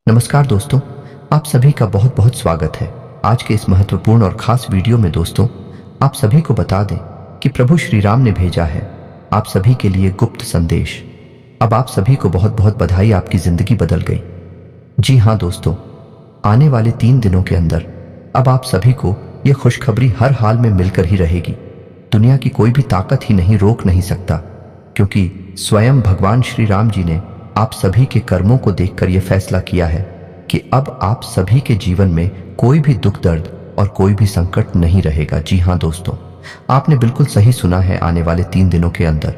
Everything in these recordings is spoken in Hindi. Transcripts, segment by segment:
नमस्कार दोस्तों, आप सभी का बहुत बहुत स्वागत है। आज के इस महत्वपूर्ण और खास वीडियो में दोस्तों, आप सभी को बता दें कि प्रभु श्री राम ने भेजा है आप सभी के लिए गुप्त संदेश। अब आप सभी को बहुत बहुत बधाई, आपकी जिंदगी बदल गई। जी हाँ दोस्तों, आने वाले 3 दिनों के अंदर अब आप सभी को यह खुशखबरी हर हाल में मिलकर ही रहेगी। दुनिया की कोई भी ताकत ही नहीं रोक नहीं सकता, क्योंकि स्वयं भगवान श्री राम जी ने आप सभी के कर्मों को देखकर यह फैसला किया है कि अब आप सभी के जीवन में कोई भी दुख दर्द और कोई भी संकट नहीं रहेगा। जी हाँ दोस्तों, आपने बिल्कुल सही सुना है। आने वाले 3 दिनों के अंदर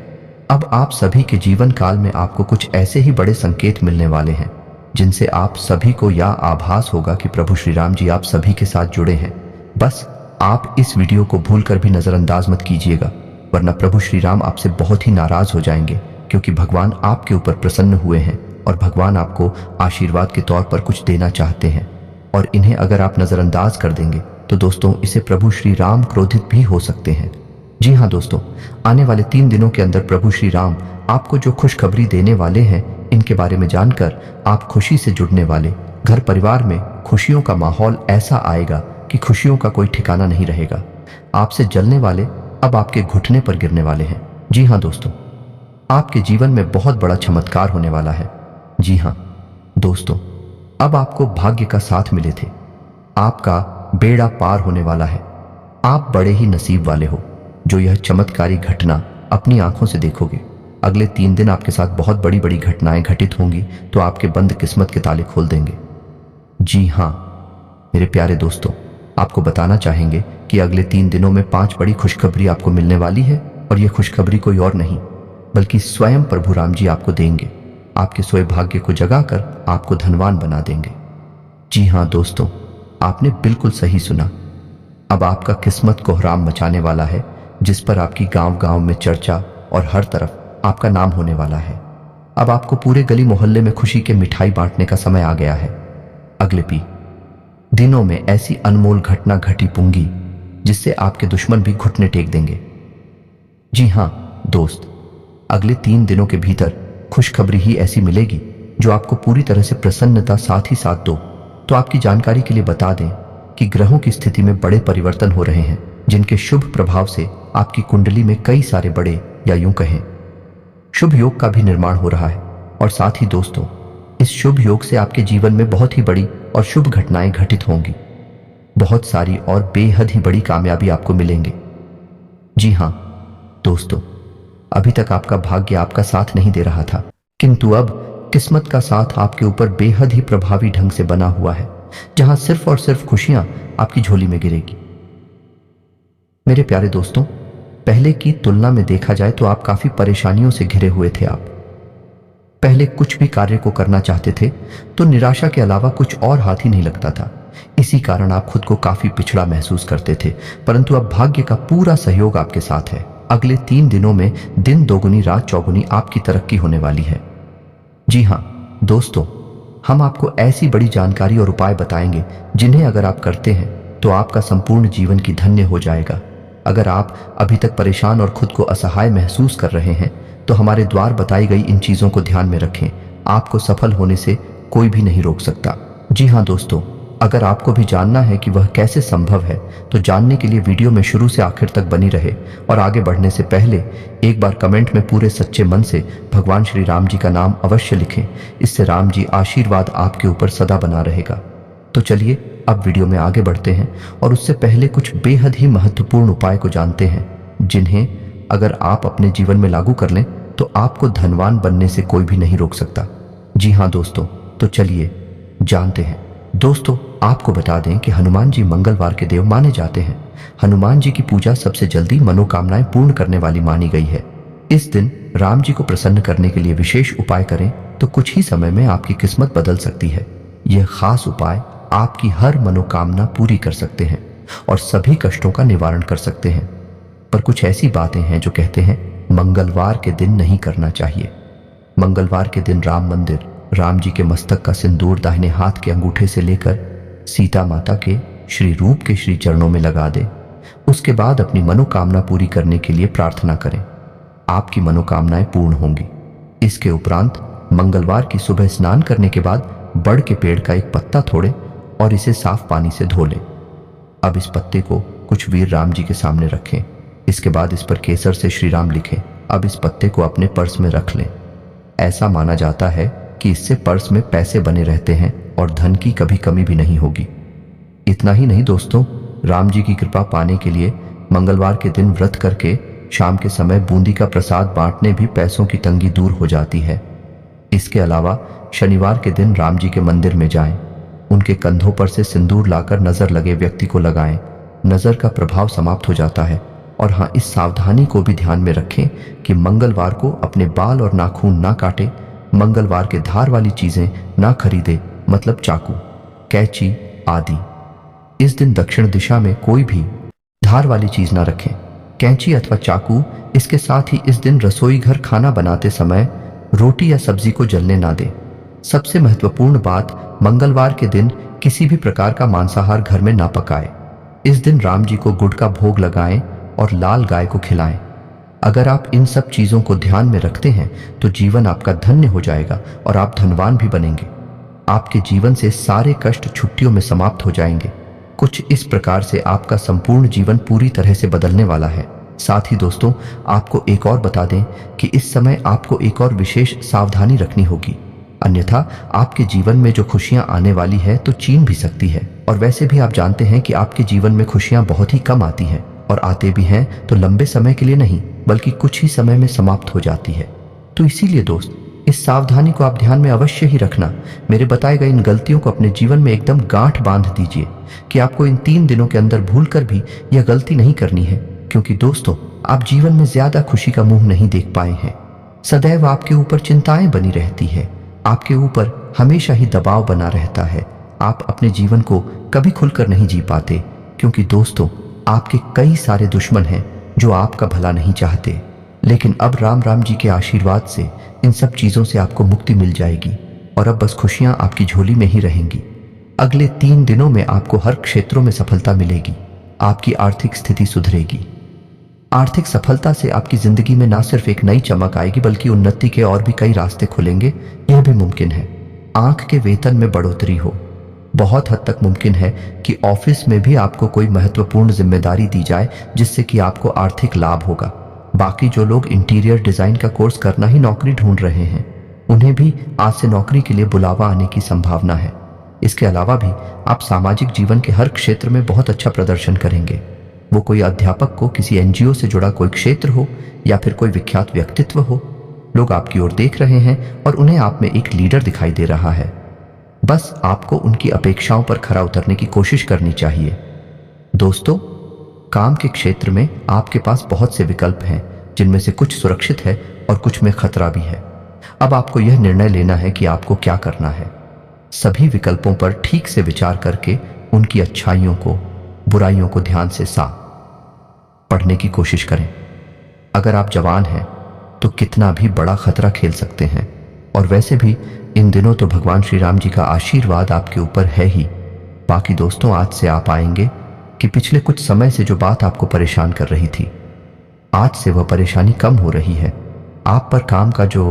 अब आप सभी के जीवन काल में आपको कुछ ऐसे ही बड़े संकेत मिलने वाले हैं जिनसे आप सभी को यह आभास होगा कि प्रभु श्री राम जी आप सभी के साथ जुड़े हैं। बस आप इस वीडियो को भूलकर भी नजरअंदाज मत कीजिएगा, वरना प्रभु श्री राम आपसे बहुत ही नाराज हो जाएंगे, क्योंकि भगवान आपके ऊपर प्रसन्न हुए हैं और भगवान आपको आशीर्वाद के तौर पर कुछ देना चाहते हैं। और इन्हें अगर आप नजरअंदाज कर देंगे तो दोस्तों, इसे प्रभु श्री राम क्रोधित भी हो सकते हैं। जी हाँ दोस्तों, आने वाले 3 दिनों के अंदर प्रभु श्री राम आपको जो खुशखबरी देने वाले हैं, इनके बारे में जानकर आप खुशी से जुड़ने वाले। घर परिवार में खुशियों का माहौल ऐसा आएगा कि खुशियों का कोई ठिकाना नहीं रहेगा। आपसे जलने वाले अब आपके घुटने पर गिरने वाले हैं। जी हाँ दोस्तों, आपके जीवन में बहुत बड़ा चमत्कार होने वाला है। जी हाँ दोस्तों, अब आपको भाग्य का साथ मिले थे, आपका बेड़ा पार होने वाला है। आप बड़े ही नसीब वाले हो जो यह चमत्कारी घटना अपनी आंखों से देखोगे। अगले 3 दिन आपके साथ बहुत बड़ी बड़ी घटनाएं घटित होंगी, तो आपके बंद किस्मत के ताले खोल देंगे। जी हाँ मेरे प्यारे दोस्तों, आपको बताना चाहेंगे कि अगले 3 दिनों में 5 बड़ी खुशखबरी आपको मिलने वाली है, और यह खुशखबरी कोई और नहीं बल्कि स्वयं प्रभु राम जी आपको देंगे। आपके सोए भाग्य को जगाकर आपको धनवान बना देंगे। जी हाँ दोस्तों, आपने बिल्कुल सही सुना। अब आपका किस्मत कोहराम मचाने वाला है, जिस पर आपकी गांव गांव में चर्चा और हर तरफ आपका नाम होने वाला है। अब आपको पूरे गली मोहल्ले में खुशी के मिठाई बांटने का समय आ गया है। अगले दिनों में ऐसी अनमोल घटना घटी पुंगी जिससे आपके दुश्मन भी घुटने टेक देंगे। जी हाँ दोस्त, अगले 3 दिनों के भीतर खुशखबरी ही ऐसी मिलेगी जो आपको पूरी तरह से प्रसन्नता साथ ही साथ दो। तो आपकी जानकारी के लिए बता दें कि ग्रहों की स्थिति में बड़े परिवर्तन हो रहे हैं, जिनके शुभ प्रभाव से आपकी कुंडली में कई सारे बड़े, या यूं कहें शुभ योग का भी निर्माण हो रहा है। और साथ ही दोस्तों, इस शुभ योग से आपके जीवन में बहुत ही बड़ी और शुभ घटनाएं घटित होंगी। बहुत सारी और बेहद ही बड़ी कामयाबी आपको मिलेंगे। जी हाँ दोस्तों, अभी तक आपका भाग्य आपका साथ नहीं दे रहा था, किंतु अब किस्मत का साथ आपके ऊपर बेहद ही प्रभावी ढंग से बना हुआ है, जहां सिर्फ और सिर्फ खुशियां आपकी झोली में गिरेगी। मेरे प्यारे दोस्तों, पहले की तुलना में देखा जाए तो आप काफी परेशानियों से घिरे हुए थे। आप पहले कुछ भी कार्य को करना चाहते थे तो निराशा के अलावा कुछ और हाथ ही नहीं लगता था। इसी कारण आप खुद को काफी पिछड़ा महसूस करते थे, परंतु अब भाग्य का पूरा सहयोग आपके साथ है। अगले 3 दिनों में दिन दोगुनी रात चौगुनी आपकी तरक्की होने वाली है। जी हाँ दोस्तों, हम आपको ऐसी बड़ी जानकारी और उपाय बताएंगे जिन्हें अगर आप करते हैं तो आपका संपूर्ण जीवन की धन्य हो जाएगा। अगर आप अभी तक परेशान और खुद को असहाय महसूस कर रहे हैं तो हमारे द्वार बताई गई इन चीजों को ध्यान में रखें। आपको सफल होने से कोई भी नहीं रोक सकता। जी हाँ दोस्तों, अगर आपको भी जानना है कि वह कैसे संभव है तो जानने के लिए वीडियो में शुरू से आखिर तक बनी रहे। और आगे बढ़ने से पहले एक बार कमेंट में पूरे सच्चे मन से भगवान श्री राम जी का नाम अवश्य लिखें। इससे राम जी आशीर्वाद आपके ऊपर सदा बना रहेगा। तो चलिए अब वीडियो में आगे बढ़ते हैं, और उससे पहले कुछ बेहद ही महत्वपूर्ण उपाय को जानते हैं, जिन्हें अगर आप अपने जीवन में लागू कर लें तो आपको धनवान बनने से कोई भी नहीं रोक सकता। जी हाँ दोस्तों, तो चलिए जानते हैं। दोस्तों, आपको बता दें कि हनुमान जी मंगलवार के देव माने जाते हैं। हनुमान जी की पूजा सबसे जल्दी मनोकामनाएं पूर्ण करने वाली मानी गई है। इस दिन राम जी को प्रसन्न करने के लिए विशेष उपाय करें तो कुछ ही समय में आपकी किस्मत बदल सकती है। यह खास उपाय आपकी हर मनोकामना पूरी कर सकते हैं और सभी कष्टों का निवारण कर सकते हैं। पर कुछ ऐसी बातें हैं जो कहते हैं मंगलवार के दिन नहीं करना चाहिए। मंगलवार के दिन राम मंदिर, राम जी के मस्तक का सिंदूर दाहिने हाथ के अंगूठे से लेकर सीता माता के श्री रूप के श्री चरणों में लगा दे। उसके बाद अपनी मनोकामना पूरी करने के लिए प्रार्थना करें। आपकी मनोकामनाएं पूर्ण होंगी। इसके उपरांत मंगलवार की सुबह स्नान करने के बाद बड़ के पेड़ का एक पत्ता तोड़े और इसे साफ पानी से धो लें। अब इस पत्ते को कुछ वीर राम जी के सामने रखें। इसके बाद इस पर केसर से श्री राम लिखें। अब इस पत्ते को अपने पर्स में रख लें। ऐसा माना जाता है कि इससे पर्स में पैसे बने रहते हैं और धन की कभी कमी भी नहीं होगी। इतना ही नहीं दोस्तों, राम जी की कृपा पाने के लिए मंगलवार के दिन व्रत करके शाम के समय बूंदी का प्रसाद बांटने भी पैसों की तंगी दूर हो जाती है। इसके अलावा शनिवार के दिन राम जी के मंदिर में जाएं, उनके कंधों पर से सिंदूर लाकर नजर लगे व्यक्ति को लगाएं। नजर का प्रभाव समाप्त हो जाता है। और हाँ, इस सावधानी को भी ध्यान में रखें कि मंगलवार को अपने बाल और नाखून ना काटे, मंगलवार के धार वाली चीजें ना खरीदे, मतलब चाकू, कैंची आदि। इस दिन दक्षिण दिशा में कोई भी धार वाली चीज ना रखें, कैंची अथवा चाकू। इसके साथ ही इस दिन रसोई घर खाना बनाते समय रोटी या सब्जी को जलने ना दें। सबसे महत्वपूर्ण बात, मंगलवार के दिन किसी भी प्रकार का मांसाहार घर में ना पकाएं। इस दिन राम जी को गुड़ का भोग लगाएं और लाल गाय को खिलाएं। अगर आप इन सब चीजों को ध्यान में रखते हैं तो जीवन आपका धन्य हो जाएगा और आप धनवान भी बनेंगे। आपके जीवन से सारे कष्ट छुट्टियों में समाप्त हो जाएंगे। कुछ इस प्रकार से आपका संपूर्ण जीवन पूरी तरह से बदलने वाला है। साथ ही दोस्तों, आपको एक और बता दें कि इस समय आपको एक और विशेष सावधानी रखनी होगी, अन्यथा आपके जीवन में जो खुशियां आने वाली है तो छीन भी सकती है। और वैसे भी आप जानते हैं कि आपके जीवन में खुशियां बहुत ही कम आती हैं, और आते भी हैं तो लंबे समय के लिए नहीं, बल्कि कुछ ही समय में समाप्त हो जाती है। तो इसीलिए दोस्त, इस सावधानी को आप ध्यान में अवश्य ही रखना। मेरे बताए गए इन गलतियों को अपने जीवन में एकदम गांठ बांध दीजिए कि आपको इन 3 दिनों के अंदर भूलकर भी यह गलती नहीं करनी है, क्योंकि दोस्तों, आप जीवन में ज्यादा खुशी का मुंह नहीं देख पाए हैं। सदैव आपके ऊपर चिंताएं बनी रहती है, आपके ऊपर हमेशा ही दबाव बना रहता है। आप अपने जीवन को कभी खुलकर नहीं जी पाते, क्योंकि दोस्तों, आपके कई सारे दुश्मन हैं जो आपका भला नहीं चाहते। लेकिन अब राम जी के आशीर्वाद से इन सब चीजों से आपको मुक्ति मिल जाएगी और अब बस खुशियां आपकी झोली में ही रहेंगी। अगले 3 दिनों में आपको हर क्षेत्रों में सफलता मिलेगी। आपकी आर्थिक स्थिति सुधरेगी। आर्थिक सफलता से आपकी जिंदगी में ना सिर्फ एक नई चमक आएगी, बल्कि उन्नति के और भी कई रास्ते खुलेंगे। यह भी मुमकिन है आंख के वेतन में बढ़ोतरी हो। बहुत हद तक मुमकिन है कि ऑफिस में भी आपको कोई महत्वपूर्ण जिम्मेदारी दी जाए, जिससे कि आपको आर्थिक लाभ होगा। बाकी जो लोग इंटीरियर डिजाइन का कोर्स करना ही नौकरी ढूंढ रहे हैं, उन्हें भी आज से नौकरी के लिए बुलावा आने की संभावना है। इसके अलावा भी आप सामाजिक जीवन के हर क्षेत्र में बहुत अच्छा प्रदर्शन करेंगे। वो कोई अध्यापक को किसी एनजीओ से जुड़ा कोई क्षेत्र हो या फिर कोई विख्यात व्यक्तित्व हो, लोग आपकी ओर देख रहे हैं और उन्हें आप में एक लीडर दिखाई दे रहा है। बस आपको उनकी अपेक्षाओं पर खरा उतरने की कोशिश करनी चाहिए। दोस्तों, काम के क्षेत्र में आपके पास बहुत से विकल्प हैं, जिनमें से कुछ सुरक्षित है और कुछ में खतरा भी है। अब आपको यह निर्णय लेना है कि आपको क्या करना है। सभी विकल्पों पर ठीक से विचार करके उनकी अच्छाइयों को, बुराइयों को ध्यान से साफ पढ़ने की कोशिश करें। अगर आप जवान हैं तो कितना भी बड़ा खतरा खेल सकते हैं, और वैसे भी इन दिनों तो भगवान श्री राम जी का आशीर्वाद आपके ऊपर है ही। बाकी दोस्तों, आज से आप पाएंगे कि पिछले कुछ समय से जो बात आपको परेशान कर रही थी, आज से वह परेशानी कम हो रही है। आप पर काम का जो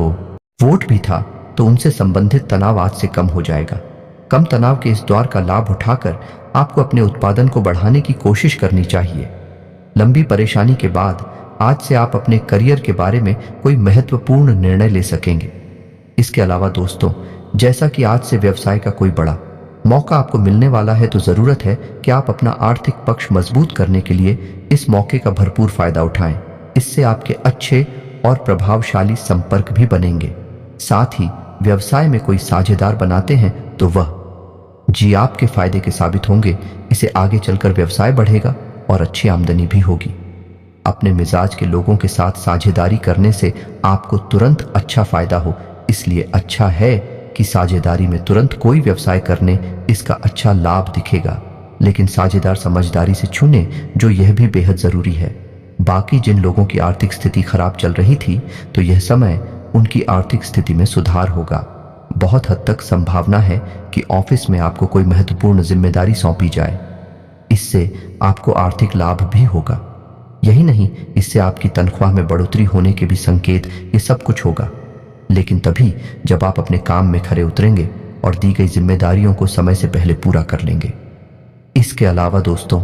वोट भी था, तो उनसे संबंधित तनाव आज से कम हो जाएगा। कम तनाव के इस दौर का लाभ उठाकर आपको अपने उत्पादन को बढ़ाने की कोशिश करनी चाहिए। लंबी परेशानी के बाद आज से आप अपने करियर के बारे में कोई महत्वपूर्ण निर्णय ले सकेंगे। इसके अलावा दोस्तों, जैसा कि आज से व्यवसाय का कोई बड़ा मौका आपको मिलने वाला है, तो जरूरत है कि आप अपना आर्थिक पक्ष मजबूत करने के लिए इस मौके का भरपूर फायदा उठाएं। इससे आपके अच्छे और प्रभावशाली संपर्क भी बनेंगे। साथ ही व्यवसाय में कोई साझेदार बनाते हैं तो वह जी आपके फायदे के साबित होंगे। इसे आगे चलकर व्यवसाय बढ़ेगा और अच्छी आमदनी भी होगी। अपने मिजाज के लोगों के साथ साझेदारी करने से आपको तुरंत अच्छा फायदा हो, इसलिए अच्छा है कि साझेदारी में तुरंत कोई व्यवसाय करने इसका अच्छा लाभ दिखेगा, लेकिन साझेदार समझदारी से चुने, जो यह भी बेहद जरूरी है। बाकी जिन लोगों की आर्थिक स्थिति खराब चल रही थी, तो यह समय उनकी आर्थिक स्थिति में सुधार होगा। बहुत हद तक संभावना है कि ऑफिस में आपको कोई महत्वपूर्ण जिम्मेदारी सौंपी जाए। इससे आपको आर्थिक लाभ भी होगा। यही नहीं, इससे आपकी तनख्वाह में बढ़ोतरी होने के भी संकेत, ये सब कुछ होगा। लेकिन तभी जब आप अपने काम में खरे उतरेंगे और दी गई जिम्मेदारियों को समय से पहले पूरा कर लेंगे। इसके अलावा दोस्तों,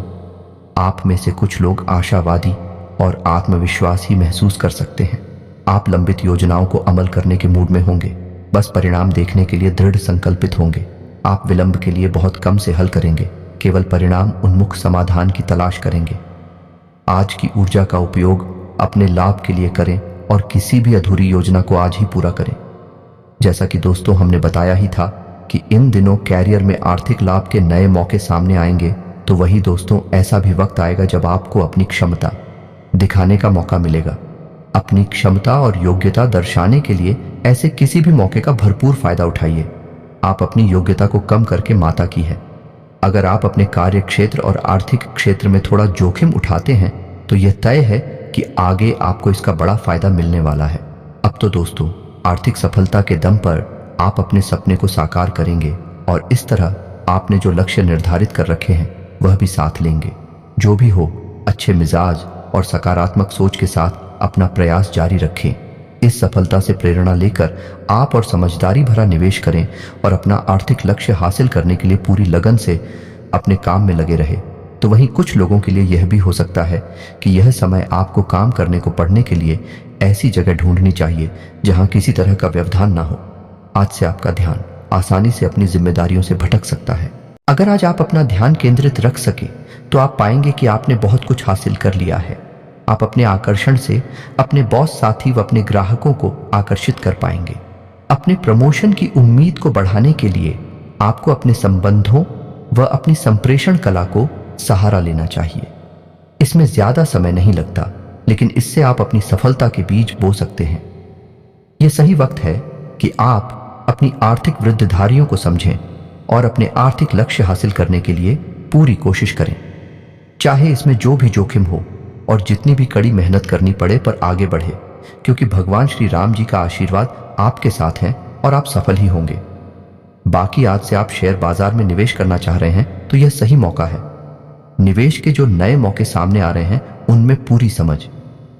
आप में से कुछ लोग आशावादी और आत्मविश्वास ही महसूस कर सकते हैं। आप लंबित योजनाओं को अमल करने के मूड में होंगे, बस परिणाम देखने के लिए दृढ़ संकल्पित होंगे। आप विलंब के लिए बहुत कम से हल करेंगे, केवल परिणाम उन्मुख समाधान की तलाश करेंगे। आज की ऊर्जा का उपयोग अपने लाभ के लिए करें और किसी भी अधूरी योजना को आज ही पूरा करें। जैसा कि दोस्तों हमने बताया ही था कि इन दिनों कैरियर में आर्थिक लाभ के नए मौके सामने आएंगे, तो वही दोस्तों ऐसा भी वक्त आएगा जब आपको अपनी क्षमता दिखाने का मौका मिलेगा। अपनी क्षमता और योग्यता दर्शाने के लिए ऐसे किसी भी मौके का भरपूर फायदा उठाइए। आप अपनी योग्यता को कम करके माता की है। अगर आप अपने कार्य क्षेत्र और आर्थिक क्षेत्र में थोड़ा जोखिम उठाते हैं तो यह तय है कि आगे आपको इसका बड़ा फायदा मिलने वाला है। अब तो दोस्तों, आर्थिक सफलता के दम पर आप अपने सपने को साकार करेंगे और इस तरह आपने जो लक्ष्य निर्धारित कर रखे हैं वह भी साथ लेंगे। जो भी हो, अच्छे मिजाज और सकारात्मक सोच के साथ अपना प्रयास जारी रखें। इस सफलता से प्रेरणा लेकर आप और समझदारी भरा निवेश करें और अपना आर्थिक लक्ष्य हासिल करने के लिए पूरी लगन से अपने काम में लगे रहे। तो वहीं कुछ लोगों के लिए यह भी हो सकता है कि यह समय आपको काम करने को पढ़ने के लिए ऐसी जगह ढूंढनी चाहिए जहां किसी तरह का व्यवधान ना हो। आज से आपका ध्यान आसानी से अपनी जिम्मेदारियों से भटक सकता है। अगर आज आप अपना ध्यान केंद्रित रख सके तो आप पाएंगे कि आपने बहुत कुछ हासिल कर लिया है। आप अपने आकर्षण से अपने बॉस, साथी व अपने ग्राहकों को आकर्षित कर पाएंगे। अपने प्रमोशन की उम्मीद को बढ़ाने के लिए आपको अपने संबंधों व अपनी संप्रेषण कला को सहारा लेना चाहिए। इसमें ज्यादा समय नहीं लगता, लेकिन इससे आप अपनी सफलता के बीज बो सकते हैं। यह सही वक्त है कि आप अपनी आर्थिक वृद्धिधारियों को समझें और अपने आर्थिक लक्ष्य हासिल करने के लिए पूरी कोशिश करें। चाहे इसमें जो भी जोखिम हो और जितनी भी कड़ी मेहनत करनी पड़े, पर आगे बढ़े, क्योंकि भगवान श्री राम जी का आशीर्वाद आपके साथ है और आप सफल ही होंगे। बाकी आज से आप शेयर बाजार में निवेश करना चाह रहे हैं तो यह सही मौका है। निवेश के जो नए मौके सामने आ रहे हैं उनमें पूरी समझ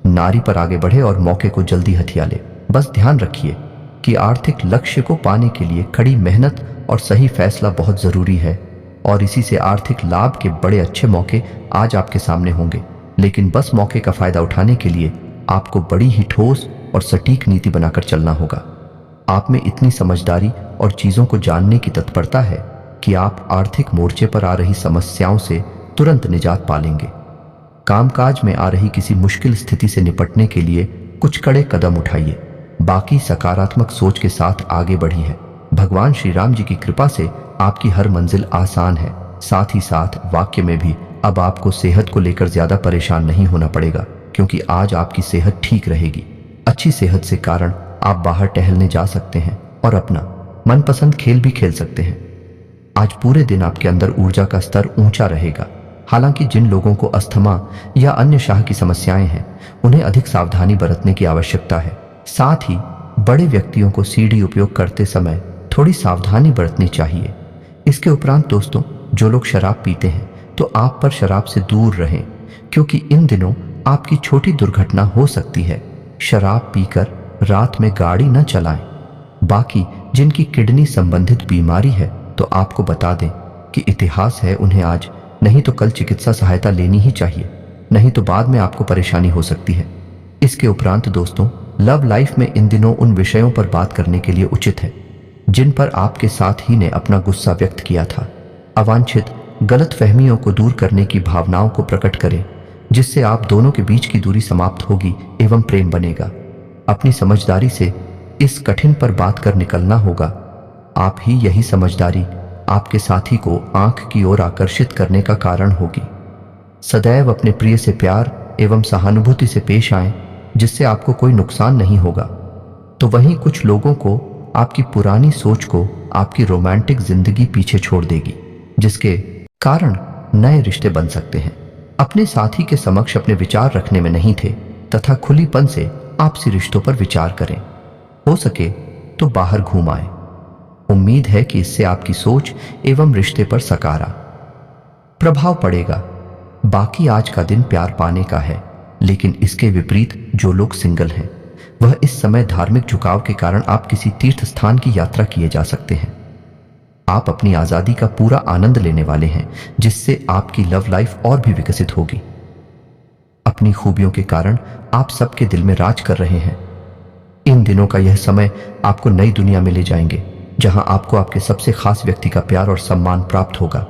नारी पर आगे बढ़े और मौके को जल्दी हथिया ले। बस ध्यान रखिए कि आर्थिक लक्ष्य को पाने के लिए कड़ी मेहनत और सही फैसला बहुत जरूरी है और इसी से आर्थिक लाभ के बड़े अच्छे मौके आज आपके सामने होंगे। लेकिन बस मौके का फायदा उठाने के लिए आपको बड़ी ही ठोस और सटीक नीति बनाकर चलना होगा। आप में इतनी समझदारी और चीजों को जानने की तत्परता है कि आप आर्थिक मोर्चे पर आ रही समस्याओं से तुरंत निजात पा लेंगे। कामकाज में आ रही किसी मुश्किल स्थिति से निपटने के लिए कुछ कड़े कदम उठाइए। बाकी सकारात्मक सोच के साथ आगे बढ़ी है। भगवान श्री राम जी की कृपा से आपकी हर मंजिल आसान है। साथ ही साथ वाक्य में भी अब आपको सेहत को लेकर ज्यादा परेशान नहीं होना पड़ेगा, क्योंकि आज आपकी सेहत ठीक रहेगी। अच्छी सेहत से कारण आप बाहर टहलने जा सकते हैं और अपना मनपसंद खेल भी खेल सकते हैं। आज पूरे दिन आपके अंदर ऊर्जा का स्तर ऊंचा रहेगा। हालांकि जिन लोगों को अस्थमा या अन्य शाह की समस्याएं हैं उन्हें अधिक सावधानी बरतने की आवश्यकता है। साथ ही बड़े व्यक्तियों को सीढ़ी उपयोग करते समय थोड़ी सावधानी बरतनी चाहिए। इसके उपरांत दोस्तों, जो लोग शराब पीते हैं तो आप पर शराब से दूर रहें, क्योंकि इन दिनों आपकी छोटी दुर्घटना हो सकती है। शराब पीकर रात में गाड़ी न चलाएं। बाकी जिनकी किडनी संबंधित बीमारी है तो आपको बता दें कि इतिहास है, उन्हें आज नहीं तो कल चिकित्सा सहायता लेनी ही चाहिए, नहीं तो बाद में आपको परेशानी हो सकती है। इसके उपरांत दोस्तों, लव लाइफ में इन दिनों उन विषयों पर बात करने के लिए उचित है जिन पर आपके साथ ही ने अपना गुस्सा व्यक्त किया था। अवांछित गलत फहमियों को दूर करने की भावनाओं को प्रकट करें, जिससे आप दोनों के बीच की दूरी समाप्त होगी एवं प्रेम बनेगा। अपनी समझदारी से इस कठिन पर बात कर निकलना होगा। आप ही यही समझदारी आपके साथी को आंख की ओर आकर्षित करने का कारण होगी। सदैव अपने प्रिय से प्यार एवं सहानुभूति से पेश आएं, जिससे आपको कोई नुकसान नहीं होगा। तो वहीं कुछ लोगों को आपकी पुरानी सोच को आपकी रोमांटिक जिंदगी पीछे छोड़ देगी, जिसके कारण नए रिश्ते बन सकते हैं। अपने साथी के समक्ष अपने विचार रखने में नहीं थे तथा खुलीपन से आपसी रिश्तों पर विचार करें। हो सके तो बाहर घूम आए। उम्मीद है कि इससे आपकी सोच एवं रिश्ते पर सकारात्मक प्रभाव पड़ेगा। बाकी आज का दिन प्यार पाने का है, लेकिन इसके विपरीत जो लोग सिंगल हैं वह इस समय धार्मिक झुकाव के कारण आप किसी तीर्थ स्थान की यात्रा किए जा सकते हैं। आप अपनी आजादी का पूरा आनंद लेने वाले हैं, जिससे आपकी लव लाइफ और भी विकसित होगी। अपनी खूबियों के कारण आप सबके दिल में राज कर रहे हैं। इन दिनों का यह समय आपको नई दुनिया में ले जाएंगे, जहां आपको आपके सबसे खास व्यक्ति का प्यार और सम्मान प्राप्त होगा।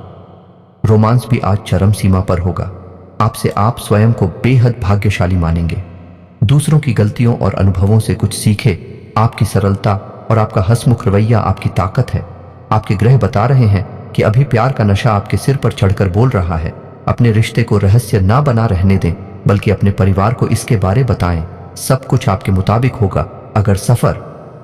रोमांस भी आज चरम सीमा पर होगा। आपसे आप स्वयं को बेहद भाग्यशाली मानेंगे। दूसरों की गलतियों और अनुभवों से कुछ सीखे। आपकी सरलता और आपका हंसमुख रवैया आपकी ताकत है। आपके ग्रह बता रहे हैं कि अभी प्यार का नशा आपके सिर पर चढ़कर बोल रहा है। अपने रिश्ते को रहस्य ना बना रहने दें, बल्कि अपने परिवार को इसके बारे बताएं। सब कुछ आपके मुताबिक होगा। अगर सफर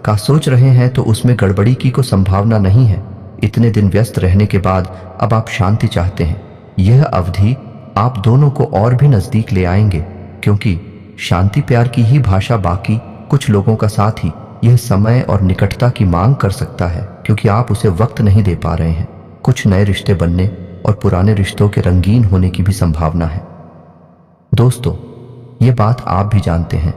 का सोच रहे हैं तो उसमें गड़बड़ी की कोई संभावना नहीं है। इतने दिन व्यस्त रहने के बाद अब आप शांति चाहते हैं। यह अवधि आप दोनों को और भी नजदीक ले आएंगे, क्योंकि शांति प्यार की ही भाषा। बाकी कुछ लोगों का साथ ही यह समय और निकटता की मांग कर सकता है, क्योंकि आप उसे वक्त नहीं दे पा रहे हैं। कुछ नए रिश्ते बनने और पुराने रिश्तों के रंगीन होने की भी संभावना है। दोस्तों, ये बात आप भी जानते हैं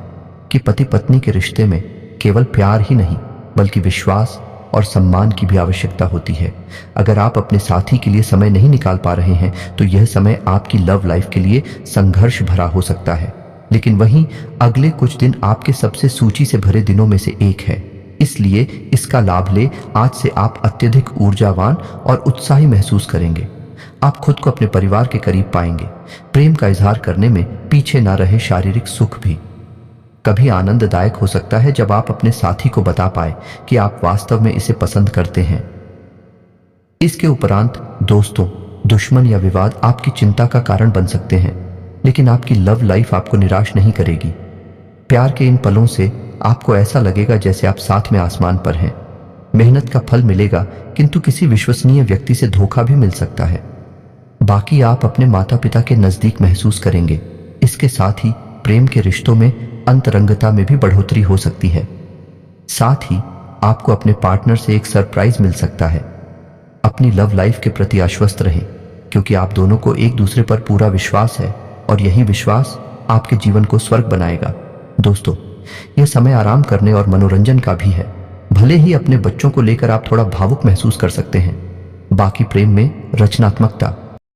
कि पति पत्नी के रिश्ते में केवल प्यार ही नहीं, बल्कि विश्वास और सम्मान की भी आवश्यकता होती है। अगर आप अपने साथी के लिए समय नहीं निकाल पा रहे हैं, तो यह समय आपकी लव लाइफ के लिए संघर्ष भरा हो सकता है। लेकिन वहीं अगले कुछ दिन आपके सबसे सूची से भरे दिनों में से एक है। इसलिए इसका लाभ ले। आज से आप अत्यधिक ऊर्जावान और उत्साही महसूस करेंगे। आप खुद को अपने परिवार के करीब पाएंगे। प्रेम का इजहार करने में पीछे ना रहे। शारीरिक सुख भी कभी आनंददायक हो सकता है, जब आप अपने साथी को बता पाए कि आप वास्तव में इसे पसंद करते हैं। इसके उपरांत दोस्तों, दुश्मन या विवाद आपकी चिंता का कारण बन सकते हैं, लेकिन आपकी लव लाइफ आपको निराश नहीं करेगी। प्यार के इन पलों से आपको ऐसा लगेगा जैसे आप साथ में आसमान पर हैं। मेहनत का फल मिलेगा, किंतु किसी विश्वसनीय व्यक्ति से धोखा भी मिल सकता है। बाकी आप अपने माता पिता के नजदीक महसूस करेंगे। इसके साथ ही प्रेम के रिश्तों में अंतरंगता में भी बढ़ोतरी हो सकती है। साथ ही आपको अपने पार्टनर से एक सरप्राइज मिल सकता है। अपनी लव लाइफ के प्रति आश्वस्त रहें, क्योंकि आप दोनों को एक दूसरे पर पूरा विश्वास है, और यही विश्वास आपके जीवन को स्वर्ग बनाएगा। दोस्तों, यह समय आराम करने और मनोरंजन का भी है। भले ही अपने बच्चों को लेकर आप थोड़ा भावुक महसूस कर सकते हैं, बाकी प्रेम में रचनात्मकता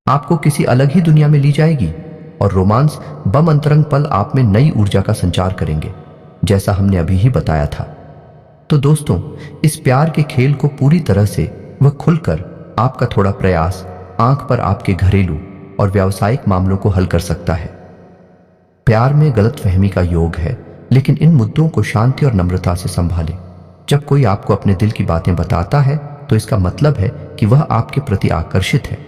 आपको किसी अलग ही दुनिया में ली जाएगी, और रोमांस बम अंतरंग पल आप में नई ऊर्जा का संचार करेंगे, जैसा हमने अभी ही बताया था। तो दोस्तों, इस प्यार के खेल को पूरी तरह से व खुलकर आपका थोड़ा प्रयास आंख पर आपके घरेलू और व्यावसायिक मामलों को हल कर सकता है। प्यार में गलतफहमी का योग है, लेकिन इन मुद्दों को शांति और नम्रता से संभालें। जब कोई आपको अपने दिल की बातें बताता है, तो इसका मतलब है कि वह आपके प्रति आकर्षित है।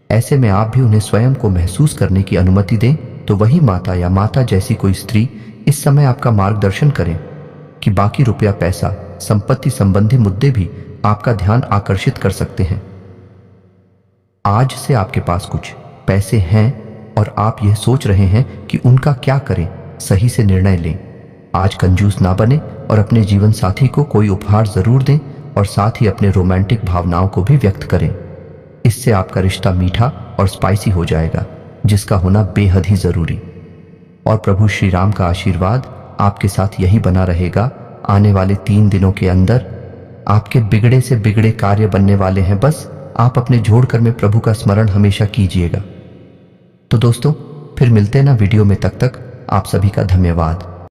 ऐसे में आप भी उन्हें स्वयं को महसूस करने की अनुमति दें। तो वही माता या माता जैसी कोई स्त्री इस समय आपका मार्गदर्शन करें कि बाकी रुपया, पैसा, संपत्ति संबंधी मुद्दे भी आपका ध्यान आकर्षित कर सकते हैं। आज से आपके पास कुछ पैसे हैं और आप यह सोच रहे हैं कि उनका क्या करें। सही से निर्णय लें। आज कंजूस ना बने और अपने जीवन साथी को कोई उपहार जरूर दें, और साथ ही अपने रोमांटिक भावनाओं को भी व्यक्त करें। इससे आपका रिश्ता मीठा और स्पाइसी हो जाएगा, जिसका होना बेहद ही जरूरी। और प्रभु श्री राम का आशीर्वाद आपके साथ यही बना रहेगा। आने वाले 3 दिनों के अंदर आपके बिगड़े से बिगड़े कार्य बनने वाले हैं। बस आप अपने जोड़कर में प्रभु का स्मरण हमेशा कीजिएगा। तो दोस्तों, फिर मिलते हैं ना वीडियो में। तब तक आप सभी का धन्यवाद।